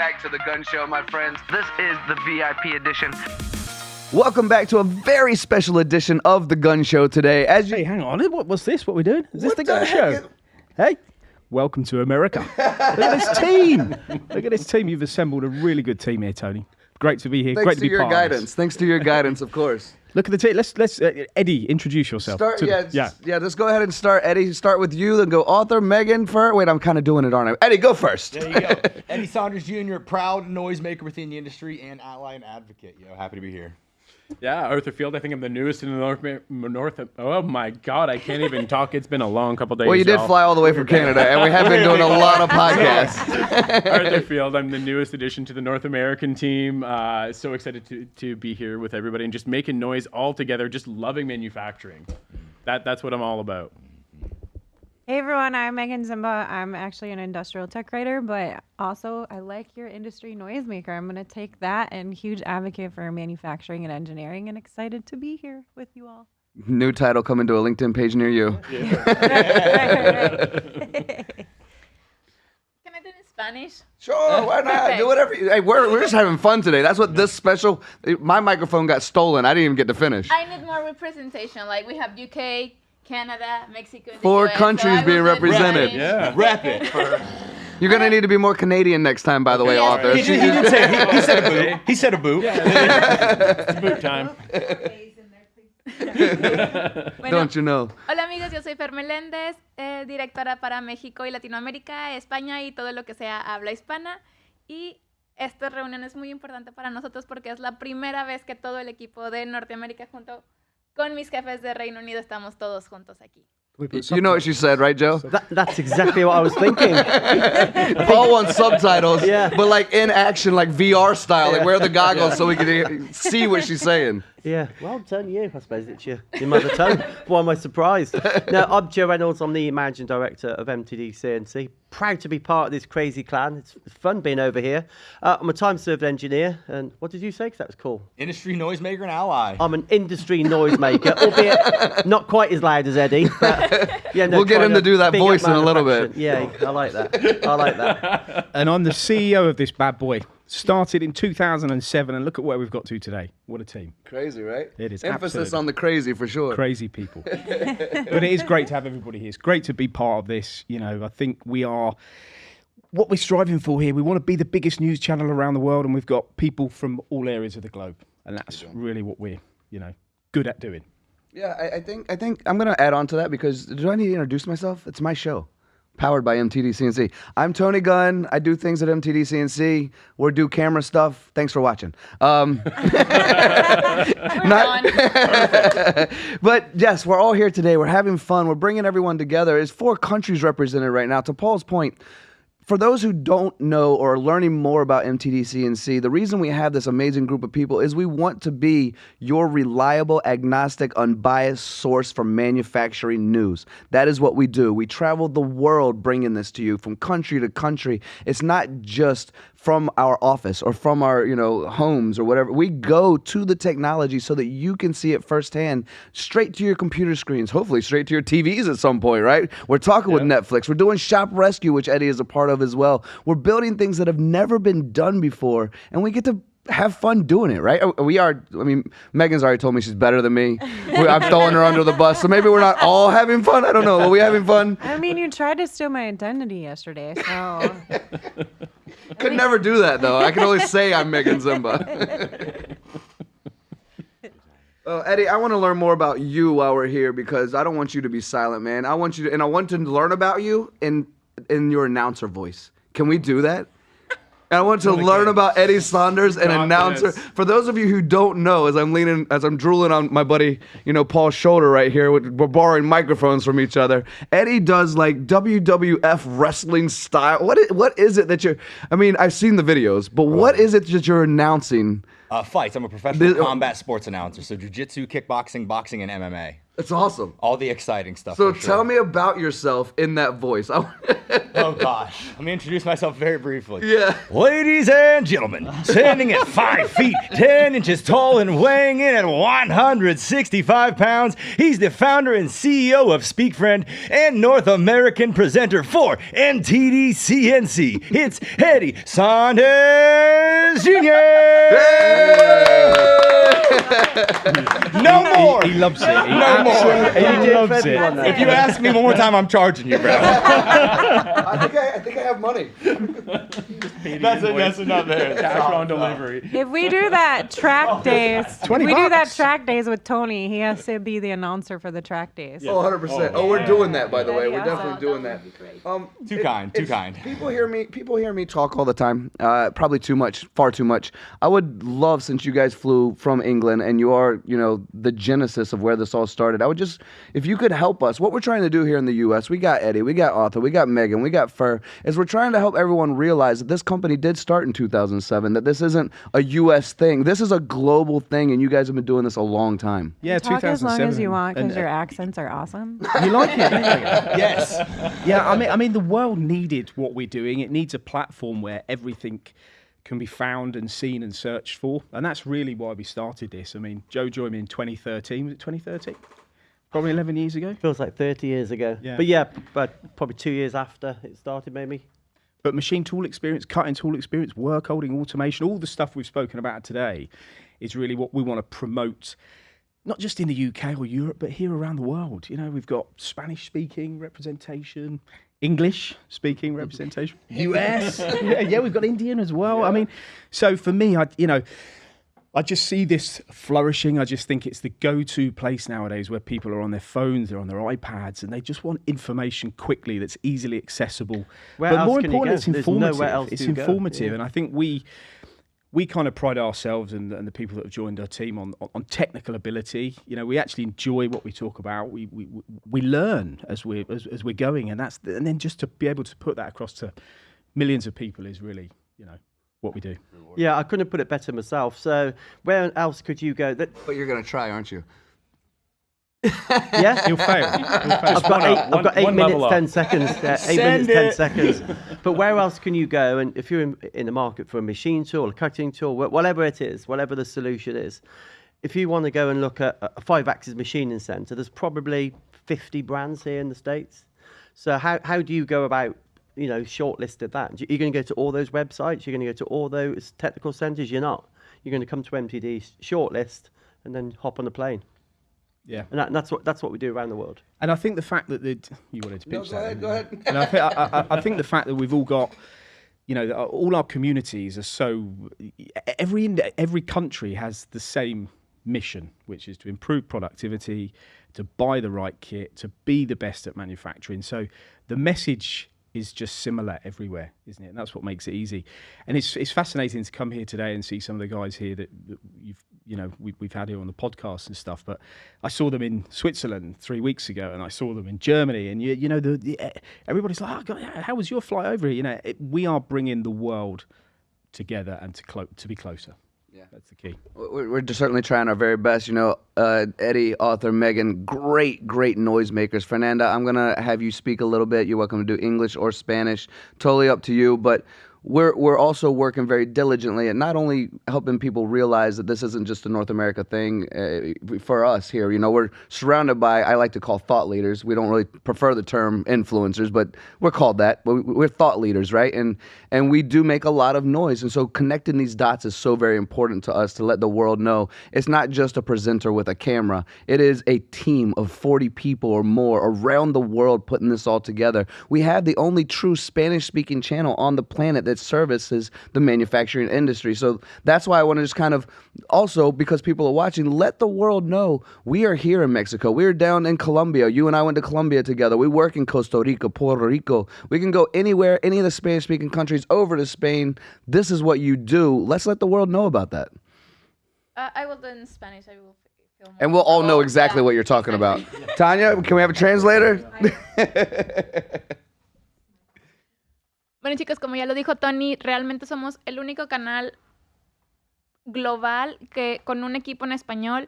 back to the Gunn Show, my friends. This is the VIP edition. Welcome back to a very special edition of the Gunn Show today. Hey, hang on. What's this? What are we doing? Is this the Gunn Show? Hey, welcome to America. Look at this team. Look at this team. You've assembled a really good team here, Tony. Great to be here. Thanks Great to be your part guidance. of this. Thanks to your guidance, of course. Look at the team. Let's Eddie, introduce yourself. Let's go ahead and start. Eddie, start with you, then go author, Meaghan, Fer. Wait, I'm kind of doing it, aren't I? Eddie, go first. There you go. Eddie Saunders Jr., proud noisemaker within the industry and ally and advocate. Happy to be here. Yeah, Arthur Field. I think I'm the newest in the north. Oh my God, I can't even talk. It's been a long couple days. Well, you did fly all the way from Canada, and we have been doing a lot of podcasts. Arthur Field. I'm the newest addition to the North American team. So excited to be here with everybody and just making noise all together. Just loving manufacturing. That's what I'm all about. Hey everyone, I'm Meaghan Ziemba. I'm actually an industrial tech writer, but also I like your industry noisemaker. I'm going to take that and huge advocate for manufacturing and engineering and excited to be here with you all. New title coming to a LinkedIn page near you. Right. Can I do it in Spanish? Sure, why not? Do whatever. Hey, we're just having fun today. That's what this special. My microphone got stolen. I didn't even get to finish. I need more representation. Like we have UK, Canada, Mexico, and the 4 US, countries so being represented. Yeah. Rep it. You're gonna need to be more Canadian next time, by the way, Yeah. author. He said a boot. He said a boot. It's boot time. Don't you know? Hola amigos, yo soy Fer Melendez, directora para México y Latinoamérica, España y todo lo que sea habla hispana. Y esta reunión es muy importante para nosotros porque es la primera vez que todo el equipo de Norteamérica junto con mis jefes de Reino Unido estamos todos juntos aquí. You know what she said, right, Joe? That's exactly what I was thinking. Paul wants subtitles, Yeah. but like in action, like VR style, like wear the goggles so we can see what she's saying. Yeah, well done you. I suppose it's your mother tongue. Why am I surprised? No, I'm Joe Reynolds. I'm the managing director of MTDCNC. Proud to be part of this crazy clan. It's fun being over here. I'm a time-served engineer. And what did you say? Because that was cool. Industry noisemaker and ally. I'm an industry noisemaker, albeit not quite as loud as Eddie. But, yeah, no, We'll get trying him to do that big up voice in a little manufacturing. bit. Yeah, I like that. I like that. And I'm the CEO of this bad boy. Started in 2007, and look at where we've got to today. What a team. Crazy, right? It is Emphasis absolutely. on the crazy for sure. Crazy people. But it is great to have everybody here. It's great to be part of this. You know, I think we are, what we're striving for here, we want to be the biggest news channel around the world, and we've got people from all areas of the globe. And that's really what we're, good at doing. Yeah, I think I'm gonna add on to that because do I need to introduce myself? It's my show, powered by MTDCNC. I'm Tony Gunn. I do things at MTDCNC. We do camera stuff. Thanks for watching. We're done. But yes, we're all here today. We're having fun. We're bringing everyone together. There's 4 countries represented right now. To Paul's point, for those who don't know or are learning more about MTDCNC, the reason we have this amazing group of people is we want to be your reliable, agnostic, unbiased source for manufacturing news. That is what we do. We travel the world bringing this to you from country to country. It's not just from our office or from our, homes or whatever. We go to the technology so that you can see it firsthand, straight to your computer screens, hopefully straight to your TVs at some point, right? We're talking with Netflix. We're doing Shop Rescue, which Eddie is a part of as well. We're building things that have never been done before, and we get to have fun doing it, right? We are, Meaghan's already told me she's better than me. I'm throwing her under the bus, so maybe we're not all having fun. I don't know. Are we having fun? I mean, you tried to steal my identity yesterday, so... Could never do that, though. I can only say I'm Meaghan Ziemba. Well, Eddie, I want to learn more about you while we're here because I don't want you to be silent, man. I want to learn about you in your announcer voice. Can we do that? And I want to learn about Eddie Saunders, an announcer. For those of you who don't know, as I'm drooling on my buddy, Paul's shoulder right here, we're borrowing microphones from each other. Eddie does like WWF wrestling style. What is it that you're? I've seen the videos, but what is it that you're announcing? Fights. I'm a professional combat sports announcer, so jiu-jitsu, kickboxing, boxing, and MMA. It's awesome. All the exciting stuff. So for tell sure. me about yourself in that voice. Oh gosh. Let me introduce myself very briefly. Yeah. Ladies and gentlemen, standing at 5 feet 10 inches tall and weighing in at 165 pounds, he's the founder and CEO of SpeakFriend and North American presenter for MTDCNC. It's Eddie Saunders Jr. No more. He loves it. He No more. absolutely loves it. If you ask me one more time, I'm charging you, bro. I think I have money. That's enough there. Cash on delivery. If we do that track days, if we do that track days with Tony, he has to be the announcer for the track days. Oh, 100%. Oh, we're doing that, by the way. We're That'd be definitely doing that. Too kind. People hear me talk all the time. Probably too much, far too much. I would love, since you guys flew from England and you are, the genesis of where this all started. I would just, if you could help us, what we're trying to do here in the U.S., we got Eddie, we got Arthur, we got Meaghan, we got Fer, is we're trying to help everyone realize that this company did start in 2007, that this isn't a U.S. thing. This is a global thing, and you guys have been doing this a long time. Yeah, Talk as long 2007. as you want, because And, your accents are awesome. You like it, don't you? Yes. Yeah, I mean, the world needed what we're doing. It needs a platform where everything can be found and seen and searched for, and that's really why we started this. I mean, Joe joined me in 2013. Was it 2013? Probably 11 years ago. Feels like 30 years ago. Yeah. But probably 2 years after it started, maybe. But machine tool experience, cutting tool experience, work holding, automation, all the stuff we've spoken about today is really what we want to promote, not just in the UK or Europe, but here around the world. We've got Spanish speaking representation, English speaking representation, US. yeah, we've got Indian as well. Yeah. I mean, so for me, I just see this flourishing. I just think it's the go-to place nowadays where people are on their phones, they're on their iPads, and they just want information quickly that's easily accessible. Where but else more can you importantly, go? it's There's informative. nowhere else It's to go. informative, Yeah. and I think we kind of pride ourselves and the people that have joined our team on technical ability. We actually enjoy what we talk about. We learn as we're going, and then just to be able to put that across to millions of people is really what we do. Yeah, I couldn't put it better myself. So where else could you go? But you're going to try, aren't you? Yeah? You'll fail. I've got 8 minutes, 10 seconds. 8 minutes, 10 seconds. But where else can you go? And if you're in the market for a machine tool, a cutting tool, whatever it is, whatever the solution is, if you want to go and look at a 5-axis machining center, there's probably 50 brands here in the States. So how do you go about, shortlisted that? You're going to go to all those websites? You're going to go to all those technical centers? You're not. You're going to come to MTD, shortlist, and then hop on the plane. Yeah, And that's what we do around the world. and I think the fact that you wanted to pitch that. Go ahead. And I think the fact that we've all got, that all our communities are so. Every country has the same mission, which is to improve productivity, to buy the right kit, to be the best at manufacturing. So the message is just similar everywhere, isn't it? And that's what makes it easy. And it's fascinating to come here today and see some of the guys here that we've had here on the podcast and stuff. But I saw them in Switzerland 3 weeks ago, and I saw them in Germany. And everybody's like, "Oh God, how was your flight over here?" We are bringing the world together and to be closer. Yeah, that's the key. We're just certainly trying our very best. Eddie, Arthur, Meaghan, great noisemakers. Fernanda, I'm going to have you speak a little bit. You're welcome to do English or Spanish. Totally up to you. But we're also working very diligently at not only helping people realize that this isn't just a North America thing for us here. We're surrounded by, I like to call thought leaders. We don't really prefer the term influencers, but we're called that. We're thought leaders, right? And we do make a lot of noise. And so connecting these dots is so very important to us to let the world know it's not just a presenter with a camera. It is a team of 40 people or more around the world putting this all together. We have the only true Spanish-speaking channel on the planet that services the manufacturing industry. So that's why I want to just kind of also, because people are watching, let the world know we are here in Mexico. We're down in Colombia. You and I went to Colombia together. We work in Costa Rica, Puerto Rico. We can go anywhere, any of the Spanish-speaking countries over to Spain. This is what you do. Let's let the world know about that. I will do it in Spanish. I will feel more And we'll all know exactly what you're talking about. Tanya, can we have a translator? Bueno, chicos, como ya lo dijo Tony, realmente somos el único canal global que con un equipo en español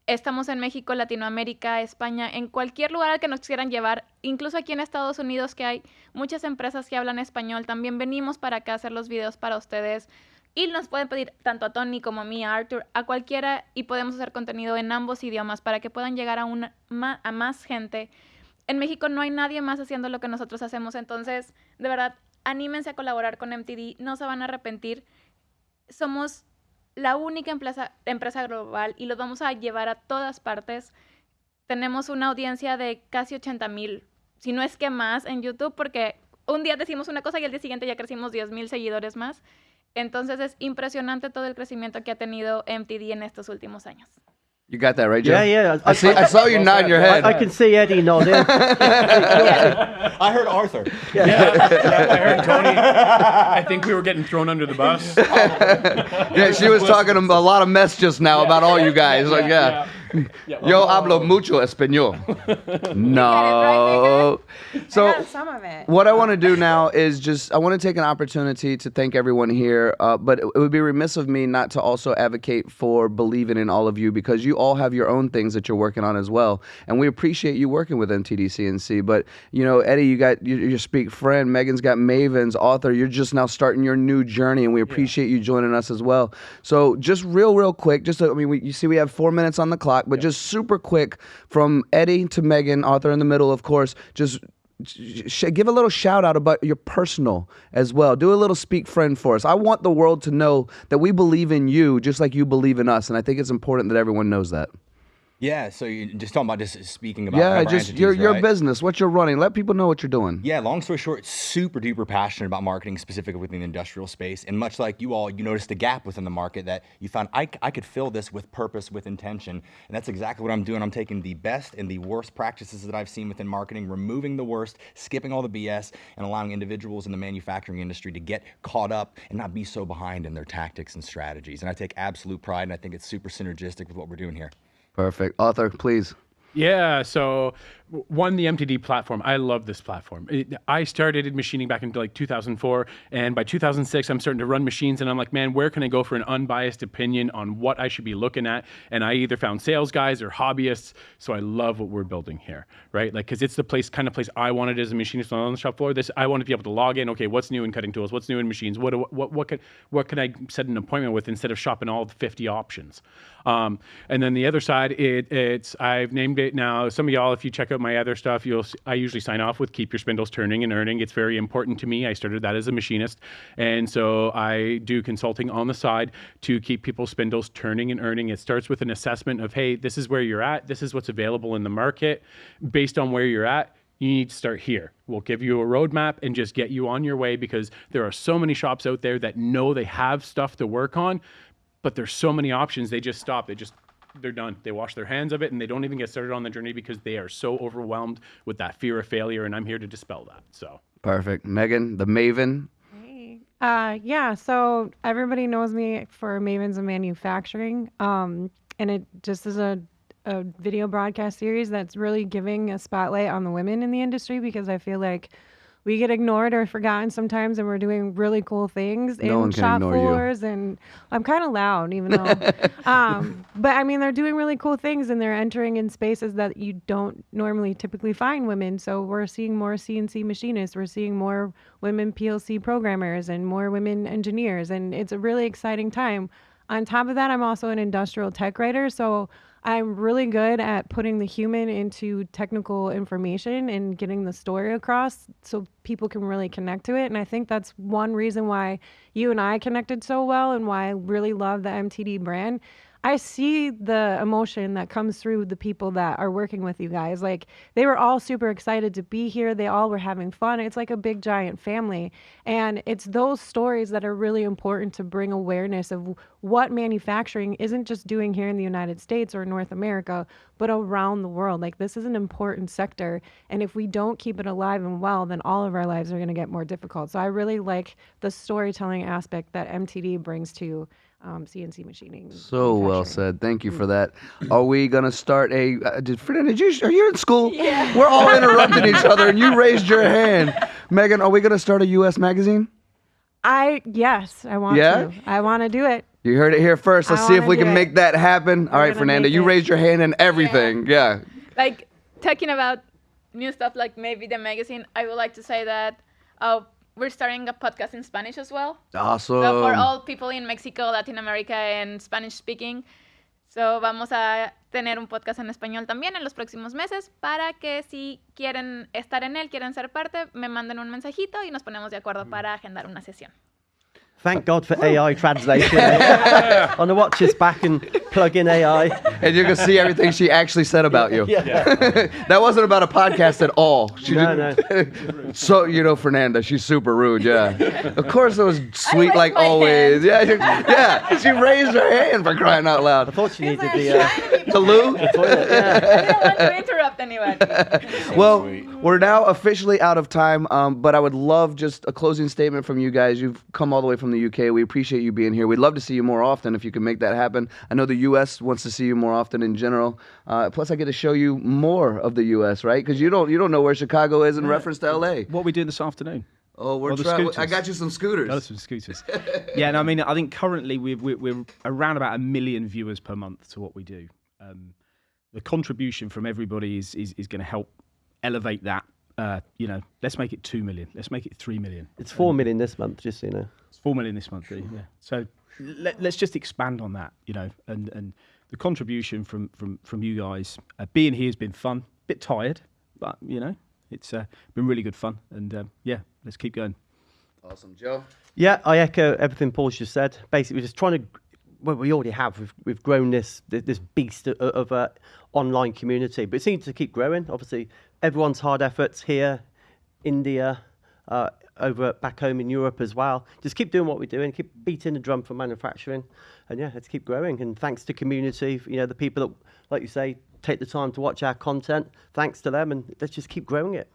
Estamos en México, Latinoamérica, España, en cualquier lugar al que nos quieran llevar, incluso aquí en Estados Unidos, que hay muchas empresas que hablan español. También venimos para acá a hacer los videos para ustedes. Y nos pueden pedir tanto a Tony como a mí, a Arthur, a cualquiera, y podemos hacer contenido en ambos idiomas para que puedan llegar a más gente. En México no hay nadie más haciendo lo que nosotros hacemos, entonces, de verdad, anímense a colaborar con MTD, no se van a arrepentir. Somos la única empresa global y los vamos a llevar a todas partes. Tenemos una audiencia de casi 80,000, si no es que más, en YouTube, porque un día decimos una cosa y al día siguiente ya crecimos 10,000 seguidores más. Entonces es impresionante todo el crecimiento que ha tenido MTD en estos últimos años. You got that right, Joe? Yeah. I saw you nodding your head. I can see Eddie nodding. I heard Arthur. I heard Tony. I think we were getting thrown under the bus. Yeah, she was talking a lot of mess just now about all you guys. Yo hablo mucho español. No. So I got some of it. what I want to do now is I want to take an opportunity to thank everyone here, but it would be remiss of me not to also advocate for believing in all of you, because you all have your own things that you're working on as well. And we appreciate you working with MTDCNC. But, Eddie, you got your Speak friend. Meaghan's got Maven's author. You're just now starting your new journey, and we appreciate you joining us as well. So just real quick, you see we have 4 minutes on the clock, but just super quick from Eddie to Meaghan, author in the middle, of course, just give a little shout out about your personal as well. Do a little Speak friend for us. I want the world to know that we believe in you just like you believe in us, and I think it's important that everyone knows that. Yeah, so you're just talking about just speaking about just entities, your right? business, what you're running. Let people know what you're doing. Yeah, long story short, super duper passionate about marketing, specifically within the industrial space. And much like you all, you noticed a gap within the market that you found I could fill this with purpose, with intention. And that's exactly what I'm doing. I'm taking the best and the worst practices that I've seen within marketing, removing the worst, skipping all the BS, and allowing individuals in the manufacturing industry to get caught up and not be so behind in their tactics and strategies. And I take absolute pride, and I think it's super synergistic with what we're doing here. Perfect. Author, please. Yeah, so the MTD platform. I love this platform. I started in machining back in 2004, and by 2006, I'm starting to run machines, and I'm like, man, where can I go for an unbiased opinion on what I should be looking at? And I either found sales guys or hobbyists, so I love what we're building here, right? Because it's the kind of place I wanted as a machinist on the shop floor. I want to be able to log in. Okay, what's new in cutting tools? What's new in machines? What can I set an appointment with instead of shopping all the 50 options? And then the other side, I've named it now. Some of y'all, if you check out my other stuff, I usually sign off with keep your spindles turning and earning. It's very important to me. I started that as a machinist. And so I do consulting on the side to keep people's spindles turning and earning. It starts with an assessment of, hey, this is where you're at. This is what's available in the market. Based on where you're at, you need to start here. We'll give you a roadmap and just get you on your way, because there are so many shops out there that know they have stuff to work on, but there's so many options, they just stop. They're done. They wash their hands of it, and they don't even get started on the journey because they are so overwhelmed with that fear of failure, and I'm here to dispel that. So Perfect. Meaghan, the Maven. Yeah, so everybody knows me for Mavens of Manufacturing, and it just is a video broadcast series that's really giving a spotlight on the women in the industry, because I feel like we get ignored or forgotten sometimes, and we're doing really cool things in shop floors. And I'm kind of loud, even though, but I mean, they're doing really cool things, and they're entering in spaces that you don't normally typically find women. So we're seeing more CNC machinists, we're seeing more women PLC programmers, and more women engineers, and it's a really exciting time. On top of that, I'm also an industrial tech writer, so I'm really good at putting the human into technical information and getting the story across so people can really connect to it. And I think that's one reason why you and I connected so well, and why I really love the MTD brand. I see the emotion that comes through the people that are working with you guys. Like, they were all super excited to be here. They all were having fun. It's like a big giant family. And it's those stories that are really important to bring awareness of what manufacturing isn't just doing here in the United States or North America, but around the world. Like, this is an important sector. And if we don't keep it alive and well, then all of our lives are going to get more difficult. So I really like the storytelling aspect that MTD brings to CNC machining. So well said. Thank you for that. Are we gonna start a? Are you in school? Yeah. We're all interrupting each other, and you raised your hand. Meaghan, are we gonna start a U.S. magazine? Yes, I want to. I want to do it. You heard it here first. Let's I see if wanna we do can it. make that happen. All right, gonna Fernanda, make you it. raised your hand and everything. Yeah. Like talking about new stuff like maybe the magazine, I would like to say that we're starting a podcast in Spanish as well. Awesome. So for all people in Mexico, Latin America, and Spanish speaking, so vamos a tener un podcast en español también en los próximos meses para que si quieren estar en él, quieren ser parte, me manden un mensajito y nos ponemos de acuerdo para agendar una sesión. Thank God for AI translation. On the watch this back and plug in AI. And you can see everything she actually said about you. That wasn't about a podcast at all. She No, didn't. So, Fernanda, she's super rude, yeah. Of course it was sweet raised like my always. Yeah, she raised her hand for crying out I loud. thought you It's needed like, the The loo? toilet. Yeah. I didn't want to interrupt anyone. Well, we're now officially out of time, but I would love just a closing statement from you guys. You've come all the way from the UK. We appreciate you being here. We'd love to see you more often if you can make that happen. I know the US wants to see you more often in general. Plus, I get to show you more of the US, right? Because you don't know where Chicago is in reference to LA. What are we doing this afternoon? Oh, the I scooters. got you some scooters. Oh, some scooters. Yeah, and I mean, I think currently we're around about 1 million viewers per month to what we do. The contribution from everybody is going to help elevate that. Let's make it 2 million. Let's make it 3 million. It's 4 million this month, just so you know. It's 4 million this month. Yeah. So let's just expand on that. And the contribution from you guys. Being here has been fun. Bit tired, but it's been really good fun. And let's keep going. Awesome, Joe. Yeah, I echo everything Paul's just said. Basically, we're just trying to. Well, we already have. We've grown this beast of a online community, but it seems to keep growing. Obviously, everyone's hard efforts here, India, over back home in Europe as well. Just keep doing what we're doing. Keep beating the drum for manufacturing, and let's keep growing. And thanks to community, the people that, like you say, take the time to watch our content. Thanks to them, and let's just keep growing it.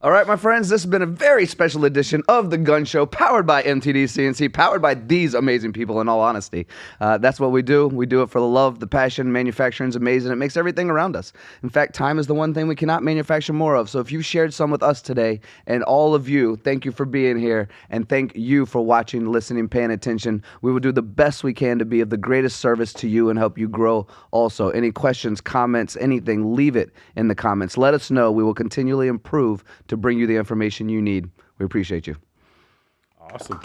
All right, my friends, this has been a very special edition of The Gun Show, powered by MTDCNC, powered by these amazing people, in all honesty. That's what we do. We do it for the love, the passion. Manufacturing is amazing. It makes everything around us. In fact, time is the one thing we cannot manufacture more of. So if you shared some with us today, and all of you, thank you for being here, and thank you for watching, listening, paying attention. We will do the best we can to be of the greatest service to you and help you grow also. Any questions, comments, anything, leave it in the comments. Let us know. We will continually improve to bring you the information you need. We appreciate you. Awesome.